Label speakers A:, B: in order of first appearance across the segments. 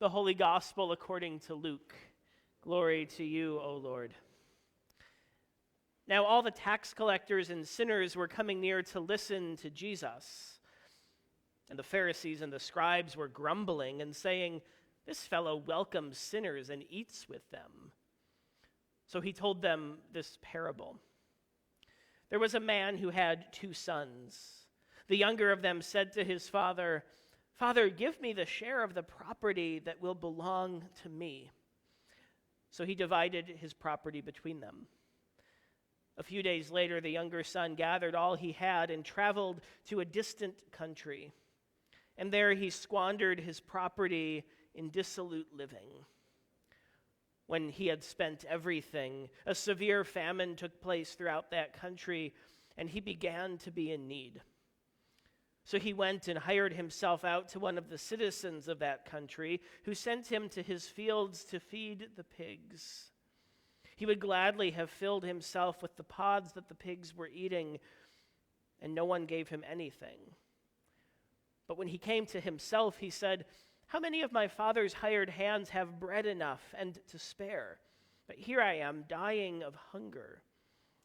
A: The Holy Gospel according to Luke. Glory to you, O Lord. Now all the tax collectors and sinners were coming near to listen to Jesus. And the Pharisees and the scribes were grumbling and saying, "This fellow welcomes sinners and eats with them." So he told them this parable. There was a man who had 2 sons. The younger of them said to his father, "Father, give me the share of the property that will belong to me." So he divided his property between them. A few days later, the younger son gathered all he had and traveled to a distant country. And there he squandered his property in dissolute living. When he had spent everything, a severe famine took place throughout that country, and he began to be in need. So he went and hired himself out to one of the citizens of that country, who sent him to his fields to feed the pigs. He would gladly have filled himself with the pods that the pigs were eating, and no one gave him anything. But when he came to himself, he said, "How many of my father's hired hands have bread enough and to spare? But here I am, dying of hunger.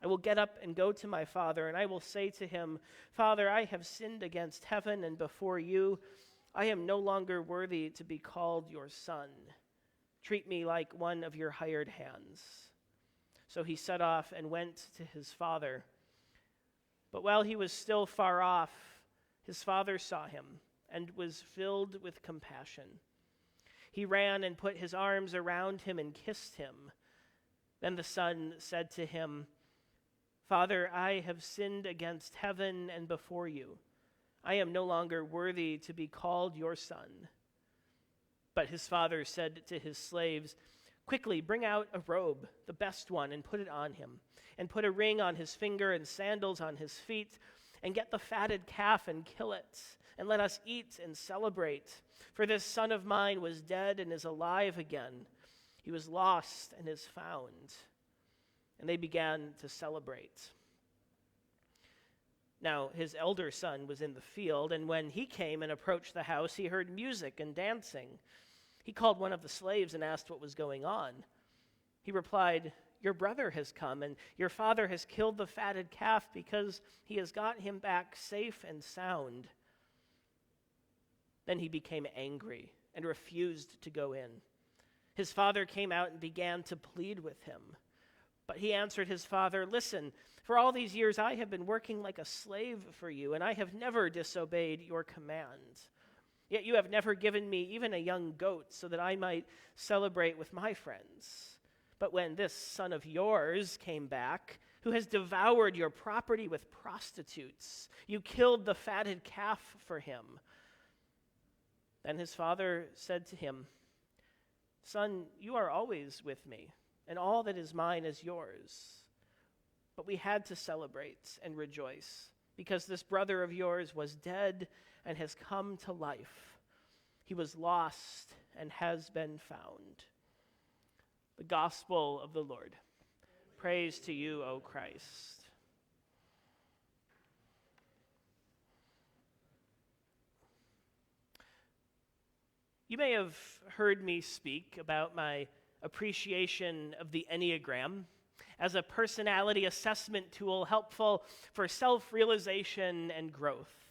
A: I will get up and go to my father, and I will say to him, 'Father, I have sinned against heaven and before you. I am no longer worthy to be called your son. Treat me like one of your hired hands.' So he set off and went to his father. But while he was still far off, his father saw him and was filled with compassion. He ran and put his arms around him and kissed him. Then the son said to him, 'Father, I have sinned against heaven and before you. I am no longer worthy to be called your son.' But his father said to his slaves, 'Quickly bring out a robe, the best one, and put it on him, and put a ring on his finger and sandals on his feet, and get the fatted calf and kill it, and let us eat and celebrate. For this son of mine was dead and is alive again. He was lost and is found.' And they began to celebrate. Now his elder son was in the field, and when he came and approached the house, he heard music and dancing. He called one of the slaves and asked what was going on. He replied, 'Your brother has come, and your father has killed the fatted calf because he has got him back safe and sound.' Then he became angry and refused to go in. His father came out and began to plead with him. But he answered his father, 'Listen, for all these years I have been working like a slave for you, and I have never disobeyed your command. Yet you have never given me even a young goat so that I might celebrate with my friends. But when this son of yours came back, who has devoured your property with prostitutes, you killed the fatted calf for him.' Then his father said to him, 'Son, you are always with me, and all that is mine is yours. But we had to celebrate and rejoice, because this brother of yours was dead and has come to life. He was lost and has been found.'" The Gospel of the Lord. Praise to you, O Christ. You may have heard me speak about my appreciation of the Enneagram as a personality assessment tool helpful for self-realization and growth.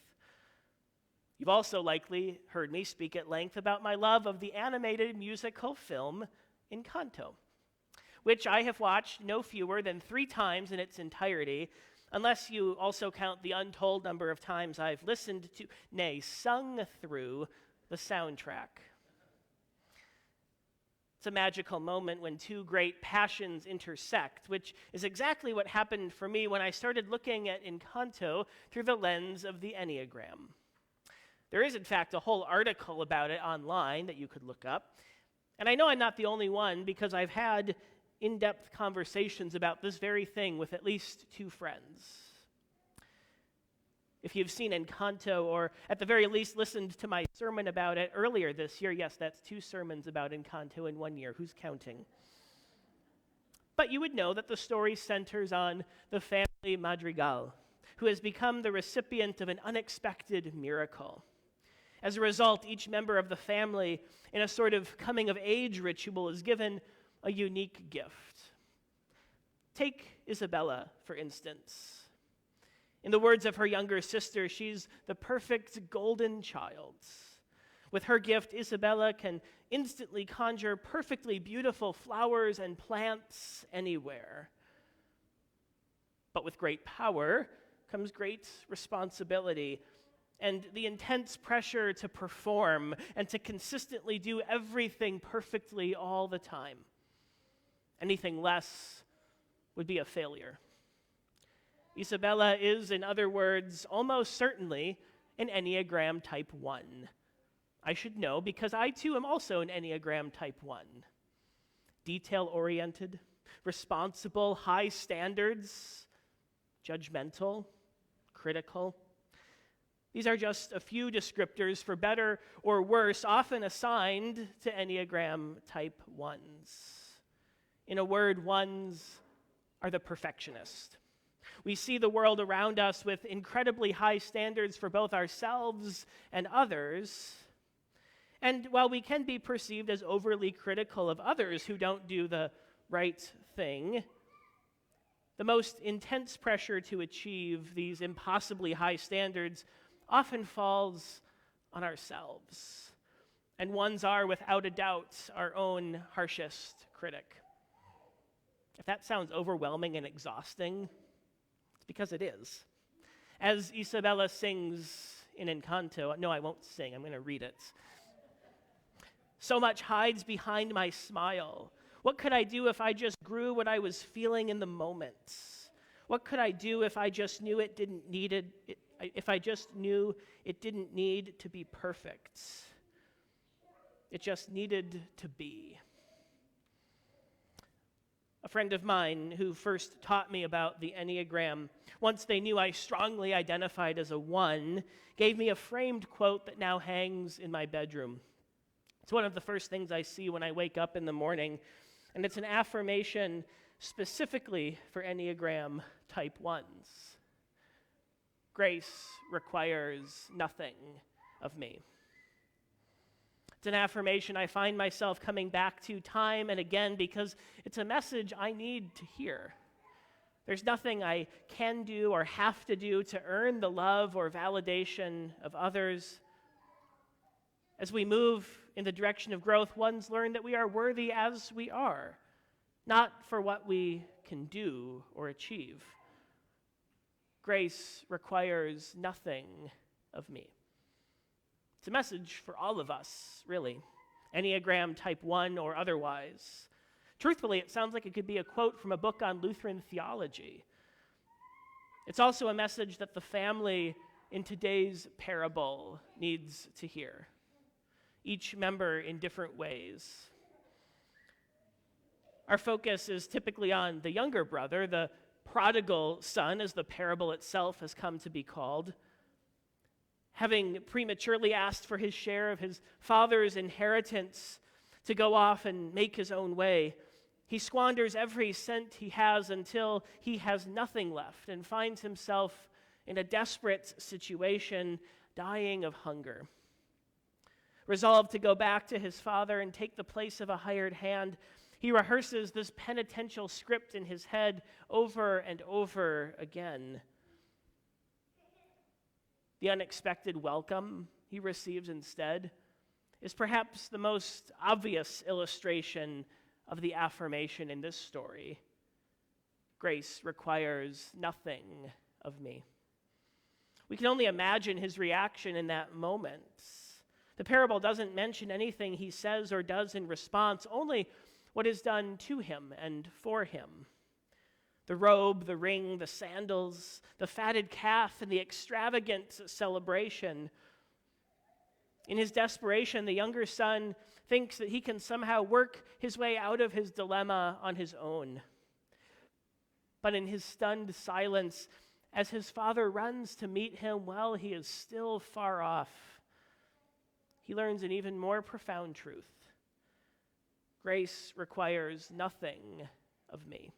A: You've also likely heard me speak at length about my love of the animated musical film Encanto, which I have watched no fewer than 3 times in its entirety, unless you also count the untold number of times I've listened to, nay, sung through the soundtrack. It's a magical moment when 2 great passions intersect, which is exactly what happened for me when I started looking at Encanto through the lens of the Enneagram. There is, in fact, a whole article about it online that you could look up. And I know I'm not the only one, because I've had in-depth conversations about this very thing with at least 2 friends. If you've seen Encanto, or at the very least listened to my sermon about it earlier this year, yes, that's 2 sermons about Encanto in 1 year. Who's counting? But you would know that the story centers on the family Madrigal, who has become the recipient of an unexpected miracle. As a result, each member of the family, in a sort of coming-of-age ritual, is given a unique gift. Take Isabella, for instance. In the words of her younger sister, she's the perfect golden child. With her gift, Isabella can instantly conjure perfectly beautiful flowers and plants anywhere. But with great power comes great responsibility and the intense pressure to perform and to consistently do everything perfectly all the time. Anything less would be a failure. Isabella is, in other words, almost certainly an Enneagram Type 1. I should know because I too am also an Enneagram Type 1. Detail-oriented, responsible, high standards, judgmental, critical. These are just a few descriptors, for better or worse, often assigned to Enneagram Type 1s. In a word, 1s are the perfectionist. We see the world around us with incredibly high standards for both ourselves and others. And while we can be perceived as overly critical of others who don't do the right thing, the most intense pressure to achieve these impossibly high standards often falls on ourselves. And 1s are, without a doubt, our own harshest critic. If that sounds overwhelming and exhausting, it's because it is. As Isabella sings in Encanto, no, I won't sing, I'm going to read it. So much hides behind my smile. What could I do if I just grew what I was feeling in the moment? What could I do if I just knew it didn't need to be perfect? It just needed to be. A friend of mine who first taught me about the Enneagram, once they knew I strongly identified as a 1, gave me a framed quote that now hangs in my bedroom. It's one of the first things I see when I wake up in the morning, and it's an affirmation specifically for Enneagram Type 1s. Grace requires nothing of me. It's an affirmation I find myself coming back to time and again because it's a message I need to hear. There's nothing I can do or have to do to earn the love or validation of others. As we move in the direction of growth, 1s learn that we are worthy as we are, not for what we can do or achieve. Grace requires nothing of me. It's a message for all of us, really, Enneagram Type 1 or otherwise. Truthfully, it sounds like it could be a quote from a book on Lutheran theology. It's also a message that the family in today's parable needs to hear, each member in different ways. Our focus is typically on the younger brother, the prodigal son, as the parable itself has come to be called. Having prematurely asked for his share of his father's inheritance to go off and make his own way, he squanders every cent he has until he has nothing left and finds himself in a desperate situation, dying of hunger. Resolved to go back to his father and take the place of a hired hand, he rehearses this penitential script in his head over and over again. The unexpected welcome he receives instead is perhaps the most obvious illustration of the affirmation in this story. Grace requires nothing of me. We can only imagine his reaction in that moment. The parable doesn't mention anything he says or does in response, only what is done to him and for him. The robe, the ring, the sandals, the fatted calf, and the extravagant celebration. In his desperation, the younger son thinks that he can somehow work his way out of his dilemma on his own. But in his stunned silence, as his father runs to meet him while he is still far off, he learns an even more profound truth. Grace requires nothing of me.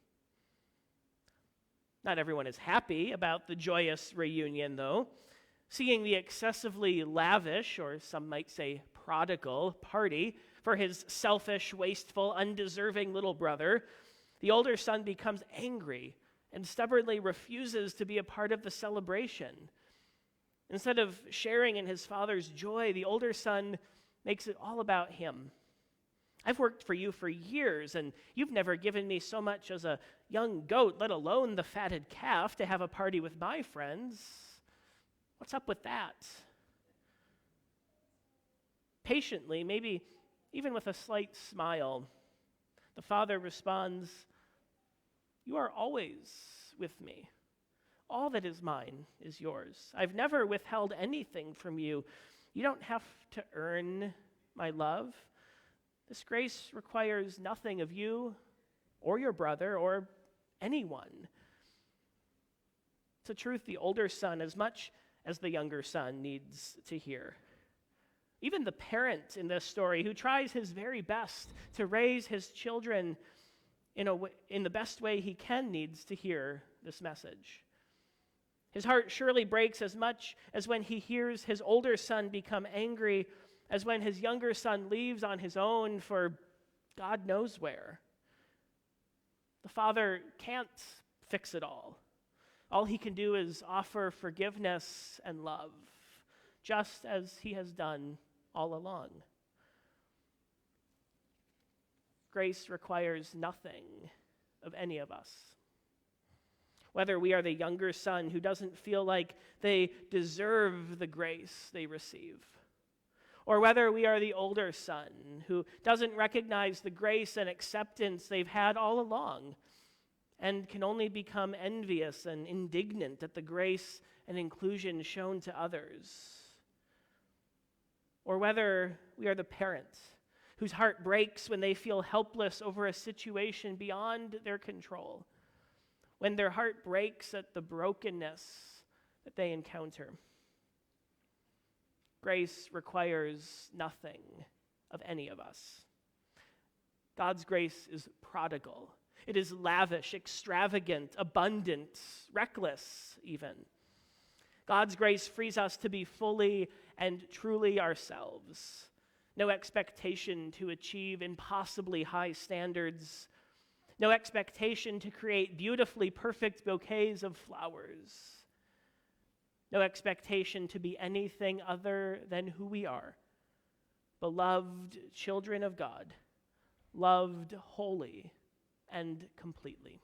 A: Not everyone is happy about the joyous reunion, though. seeing the excessively lavish, or some might say prodigal, party for his selfish, wasteful, undeserving little brother, the older son becomes angry and stubbornly refuses to be a part of the celebration. Instead of sharing in his father's joy, the older son makes it all about him. I've worked for you for years, and you've never given me so much as a young goat, let alone the fatted calf, to have a party with my friends. What's up with that? Patiently, maybe even with a slight smile, the father responds, "You are always with me. All that is mine is yours. I've never withheld anything from you. You don't have to earn my love. This grace requires nothing of you or your brother or anyone." It's a truth the older son, as much as the younger son, needs to hear. Even the parent in this story, who tries his very best to raise his children in the best way he can, needs to hear this message. His heart surely breaks as much as when he hears his older son become angry, as when his younger son leaves on his own for God knows where. The father can't fix it all. All he can do is offer forgiveness and love, just as he has done all along. Grace requires nothing of any of us. Whether we are the younger son who doesn't feel like they deserve the grace they receive, or whether we are the older son who doesn't recognize the grace and acceptance they've had all along and can only become envious and indignant at the grace and inclusion shown to others, or whether we are the parent whose heart breaks when they feel helpless over a situation beyond their control, when their heart breaks at the brokenness that they encounter. Grace requires nothing of any of us. God's grace is prodigal. It is lavish, extravagant, abundant, reckless even. God's grace frees us to be fully and truly ourselves. No expectation to achieve impossibly high standards. No expectation to create beautifully perfect bouquets of flowers. No expectation to be anything other than who we are. Beloved children of God, loved wholly and completely.